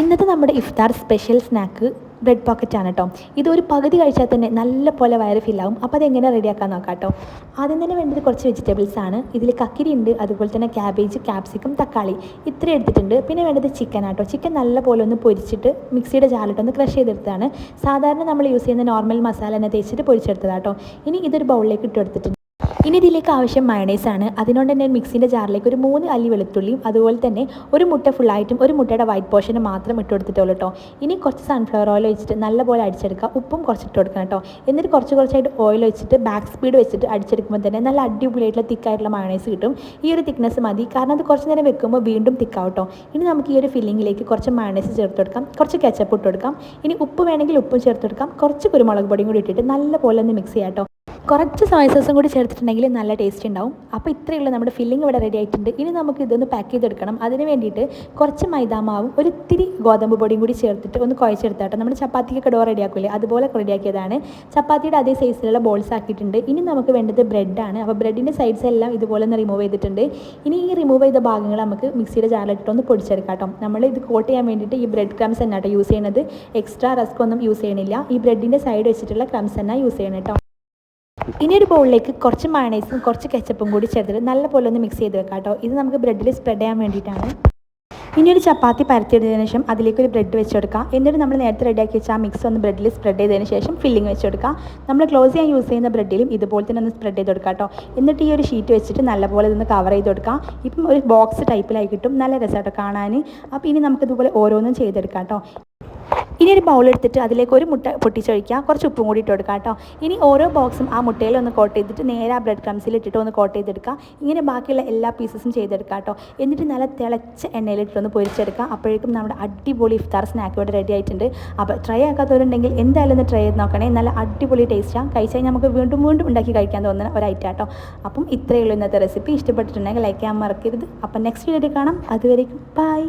ഇന്നത്തെ നമ്മുടെ ഇഫ്താർ special snack bread pocket ആണ് കേട്ടോ. ഇതൊരു പകുതി കഴിച്ചാൽ തന്നെ നല്ല പോലെ വയറ് ഫില്ലാവും. അപ്പോൾ അതെങ്ങനെ റെഡിയാക്കാൻ നോക്കാം കേട്ടോ. ആദ്യം തന്നെ വേണ്ടത് കുറച്ച് വെജിറ്റബിൾസ് ആണ്. ഇതിൽ കക്കിരി ഉണ്ട്, അതുപോലെ തന്നെ ക്യാബേജ്, ക്യാപ്സിക്കം, തക്കാളി ഇത്ര എടുത്തിട്ടുണ്ട്. പിന്നെ വേണ്ടത് ചിക്കൻ ആട്ടോ. ചിക്കൻ നല്ല പോലെ ഒന്ന് പൊരിച്ചിട്ട് മിക്സിയുടെ ജാറിലിട്ടൊന്ന് ക്രഷ് ചെയ്തെടുത്തതാണ്. സാധാരണ നമ്മൾ യൂസ് ചെയ്യുന്ന നോർമൽ മസാല തന്നെ തേച്ചിട്ട് പൊരിച്ചെടുത്തതാട്ടോ. ഇനി ഇതൊരു ബൗളിലേക്ക് ഇട്ട് കൊടുത്തിട്ടുണ്ട്. ഇനി ഇതിലേക്ക് ആവശ്യം മയണൈസ് ആണ്. അതുകൊണ്ട് തന്നെ മിക്സിൻ്റെ ജാറിലേക്ക് ഒരു 3 അല്ലി വെളുത്തുള്ളിയും അതുപോലെ തന്നെ ഒരു മുട്ട ഫുള്ളായിട്ടും ഒരു മുട്ടയുടെ വൈറ്റ് പോർഷന് മാത്രം ഇട്ട് കൊടുത്തിട്ടുള്ളൂ കേട്ടോ. ഇനി കുറച്ച് സൺഫ്ലവർ ഓയിൽ വെച്ചിട്ട് നല്ലപോലെ അടിച്ചെടുക്കുക. ഉപ്പും കുറച്ചിട്ട് കൊടുക്കണം കേട്ടോ. എന്നിട്ട് കുറച്ചായിട്ട് ഓയിൽ വെച്ചിട്ട് ബാക്ക് സ്പീഡ് വെച്ചിട്ട് അടിച്ചെടുക്കുമ്പോൾ തന്നെ നല്ല അടിപൊളിയായിട്ടുള്ള തിക്കായിട്ടുള്ള മയണൈസ് കിട്ടും. ഈ ഒരു തിക്നെസ് മതി, കാരണം അത് കുറച്ച് നേരം വെക്കുമ്പോൾ വീണ്ടും തിക്കാവും കേട്ടോ. ഇനി നമുക്ക് ഈ ഒരു ഫില്ലിങ്ങിലേക്ക് കുറച്ച് മയണൈസ് ചേർത്ത് കൊടുക്കാം, കുറച്ച് കെച്ചപ്പ് ഇട്ട് കൊടുക്കാം. ഇനി ഉപ്പ് വേണമെങ്കിൽ ഉപ്പും ചേർത്ത് കൊടുക്കാം. കുറച്ച് കുരുമുളക് പൊടിയും കൂടി ഇട്ടിട്ട് നല്ലപോലെ ഒന്ന് മിക്സ് ചെയ്യാം കേട്ടോ. കുറച്ച് സോയ സോസും കൂടി ചേർത്തിട്ടുണ്ടെങ്കിൽ നല്ല ടേസ്റ്റ് ഉണ്ടാവും. അപ്പോൾ ഇത്രയുള്ള നമ്മുടെ ഫില്ലിംഗ് ഇവിടെ റെഡി ആയിട്ടുണ്ട്. ഇനി നമുക്ക് ഇതൊന്ന് പാക്ക് ചെയ്തെടുക്കണം. അതിന് വേണ്ടിയിട്ട് കുറച്ച് മൈദാമാവും ഒരു ഇത്തിരി ഗോതമ്പ് പൊടിയും കൂടി ചേർത്തിട്ട് ഒന്ന് കുഴച്ചെടുത്താട്ടോ. നമ്മുടെ ചപ്പാത്തിക്കൊക്കെ ഡോ റെഡിയാക്കില്ലേ, അതുപോലെ റെഡിയാക്കിയതാണ്. ചപ്പാത്തിയുടെ അതേ സൈസിലുള്ള ബോൾസ് ആക്കിയിട്ടുണ്ട്. ഇനി നമുക്ക് വേണ്ടത് ബ്രെഡാണ്. അപ്പോൾ ബ്രെഡിൻ്റെ സൈഡ്സ് എല്ലാം ഇതുപോലെ ഒന്ന് റിമൂവ് ചെയ്തിട്ടുണ്ട്. ഇനി ഈ റിമൂവ് ചെയ്ത ഭാഗങ്ങൾ നമുക്ക് മിക്സിയുടെ ജാറിലിട്ടൊന്ന് പൊടിച്ചെടുക്കാം കേട്ടോ. നമ്മൾ ഇത് കോട്ട് ചെയ്യാൻ വേണ്ടിയിട്ട് ഈ ബ്രെഡ് ക്രംസ് തന്നെ കേട്ടോ യൂസ് ചെയ്യുന്നത്. എക്സ്ട്രാ റസ്ക് ഒന്നും യൂസ് ചെയ്യണില്ല. ഈ ബ്രെഡിൻ്റെ സൈഡ് വെച്ചിട്ടുള്ള ക്രംസ് തന്നെ യൂസ് ചെയ്യണം കേട്ടോ. ഇനി ഒരു ബൗളിലേക്ക് കുറച്ച് മയണൈസും കുറച്ച് കെച്ചപ്പും കൂടി ചേർത്തിട്ട് നല്ലപോലെ ഒന്ന് മിക്സ് ചെയ്ത് വെക്കാം കേട്ടോ. ഇത് നമുക്ക് ബ്രെഡിൽ സ്പ്രെഡ് ചെയ്യാൻ വേണ്ടിയിട്ടാണ്. ഇനി ഒരു ചപ്പാത്തി പരത്തിയതിനു ശേഷം അതിലേക്ക് ഒരു ബ്രെഡ് വെച്ച് കൊടുക്കുക. എന്നിട്ട് നമ്മൾ നേരത്തെ റെഡിയാക്കി വെച്ചാൽ ആ മിക്സ് ഒന്ന് ബ്രെഡിൽ സ്പ്രെഡ് ചെയ്തതിന് ശേഷം ഫില്ലിംഗ് വെച്ച് കൊടുക്കുക. നമ്മൾ ക്ലോസ് ചെയ്യാൻ യൂസ് ചെയ്യുന്ന ബ്രെഡിലും ഇതുപോലെ തന്നെ ഒന്ന് സ്പ്രെഡ് ചെയ്ത് കൊടുക്കുക കേട്ടോ. എന്നിട്ട് ഈ ഒരു ഷീറ്റ് വെച്ചിട്ട് നല്ലപോലെ ഒന്ന് കവർ ചെയ്ത് കൊടുക്കുക. ഇപ്പം ഒരു ബോക്സ് ടൈപ്പിലായി കിട്ടും, നല്ല രസമായിട്ടോ കാണാൻ. അപ്പോൾ ഇനി നമുക്കിതുപോലെ ഓരോന്നും ചെയ്തെടുക്കാം കേട്ടോ. ഇനി ഒരു ബൗൾ എടുത്തിട്ട് അതിലേക്ക് ഒരു മുട്ട പൊട്ടിച്ചൊഴിക്കുക, കുറച്ച് ഉപ്പും കൂടി ഇട്ട് കൊടുക്കുക കേട്ടോ. ഇനി ഓരോ ബോക്സും ആ മുട്ടയിൽ ഒന്ന് കോട്ട് ചെയ്തിട്ട് നേരെ ആ ബ്രെഡ് ക്രംസിൽ ഇട്ടിട്ട് ഒന്ന് കോട്ട് ചെയ്തെടുക്കുക. ഇങ്ങനെ ബാക്കിയുള്ള എല്ലാ പീസസും ചെയ്തെടുക്കുക കേട്ടോ. എന്നിട്ട് നല്ല തിളച്ച എണ്ണയിലിട്ടൊന്ന് പൊരിച്ചെടുക്കുക. അപ്പോഴേക്കും നമ്മുടെ അടിപൊളി ഇഫ്താർ സ്നാക്ക് ഇവിടെ റെഡി ആയിട്ടുണ്ട്. അപ്പോൾ ട്രൈ ആക്കാത്തവരുണ്ടെങ്കിൽ എന്തായാലും ഒന്ന് ട്രൈ ചെയ്ത് നോക്കണേ. നല്ല അടിപൊളി ടേസ്റ്റാണ്. കഴിച്ചാൽ നമുക്ക് വീണ്ടും ഉണ്ടാക്കി കഴിക്കാൻ തോന്നുന്ന ഒരു ഐറ്റം കേട്ടോ. അപ്പം ഇത്രയേ ഉള്ളൂ ഇന്നത്തെ റെസിപ്പി. ഇഷ്ടപ്പെട്ടിട്ടുണ്ടെങ്കിൽ ലൈക്ക് ചെയ്യാൻ മറക്കരുത്. അപ്പം നെക്സ്റ്റ് വീഡിയോ കാണാം. അതുവരേക്കും ബൈ.